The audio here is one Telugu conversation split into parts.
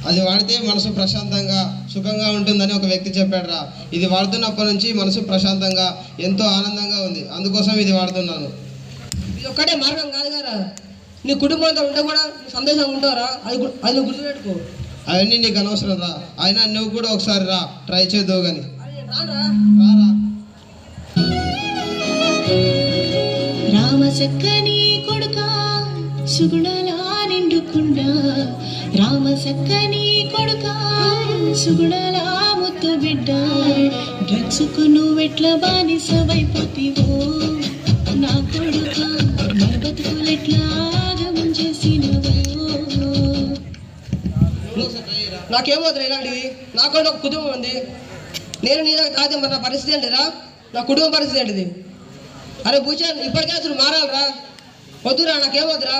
అది వాడితే మనసు ప్రశాంతంగా సుఖంగా ఉంటుందని ఒక వ్యక్తి చెప్పాడు రా. ఇది వాడుతున్నప్పటి నుంచి మనసు ప్రశాంతంగా ఎంతో ఆనందంగా ఉంది, అందుకోసం ఇది వాడుతున్నాను. ఇది ఒక్కటే మార్గం కాదు కదా, నీ కుటుంబంతో ఉంటే కూడా సందేశంగా ఉంటారా, అది నువ్వు గుర్తుపెట్టుకో. అవన్నీ నీకు అనవసరం రా, అయినా నువ్వు కూడా ఒకసారి రా, ట్రై చేద్దావు కానీ. రారా రామసక్కని కొడుక సుగుణలా నిండుకుండా, రామసక్కని కొడుక సుగుణలా ముద్దు బిడ్డ, డ్రగ్స్ కు నువ్వెట్ల బానిసవైపోతివో నా కొడుక, మన బతుకులెట్లా ఆగమం చేసినవో. నాకేమవుతుంది ఇలాంటివి, నాకు కూడా ఒక కుటుంబం ఉంది, నేను నీలా కాదు, మరి నా పరిస్థితి ఏంటిరా, నా కుటుంబం పరిస్థితి ఏంటిది? అరే భూషణ్, ఇప్పటికే అసలు మారాలరా, వద్దురా, నాకేమవుతురా.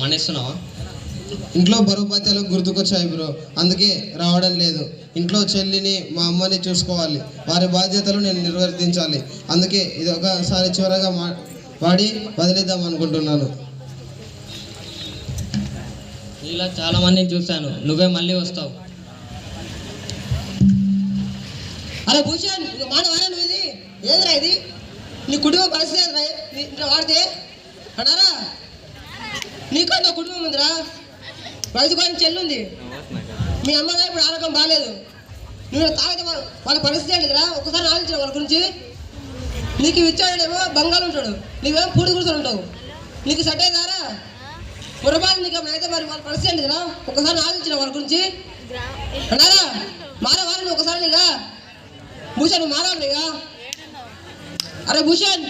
మనేస్తున్నావా? ఇంట్లో బరువు బాధ్యతలు గుర్తుకొచ్చాయి బ్రో, అందుకే రావడం లేదు. ఇంట్లో చెల్లిని మా అమ్మని చూసుకోవాలి, వారి బాధ్యతలు నేను నిర్వర్తించాలి. అందుకే ఇది ఒకసారి చివరగా వాడి వదిలేద్దాం అనుకుంటున్నాను. ఇలా చాలా మందిని చూశాను, నువ్వే మళ్ళీ వస్తావు. అరే భూషణ్, మానవారా నువ్వు? ఇది ఏదిరా, ఇది నీ కుటుంబం పరిస్థితి ఏదిరా, ఇట్లా వాడితే అన్నారా? నీకంటే కుటుంబం ఉందిరా, వయసు కానీ చెల్లుంది, మీ అమ్మగారు ఇప్పుడు ఆరోగ్యం బాగాలేదు, నువ్వు తాగితే వాళ్ళ పరిస్థితి ఏంటిదిరా? ఒకసారి ఆలోచించిన వాళ్ళ గురించి. నీకు ఇచ్చాడేమో బంగాళం ఉంటాడు, నువ్వేమో పూడి కూర్చొని ఉంటావు, నీకు సెట్ అయ్యేదారా? పొరపాటు నీకు అయితే మరి వాళ్ళ పరిస్థితి ఏంటిదిరా? ఒకసారి ఆలోచించిన వాళ్ళ గురించి అన్నారా? మారవారు నువ్వు ఒకసారి నీగా. భూషణ్ నువ్వు మారాలి నీగా. అరే భూషణ్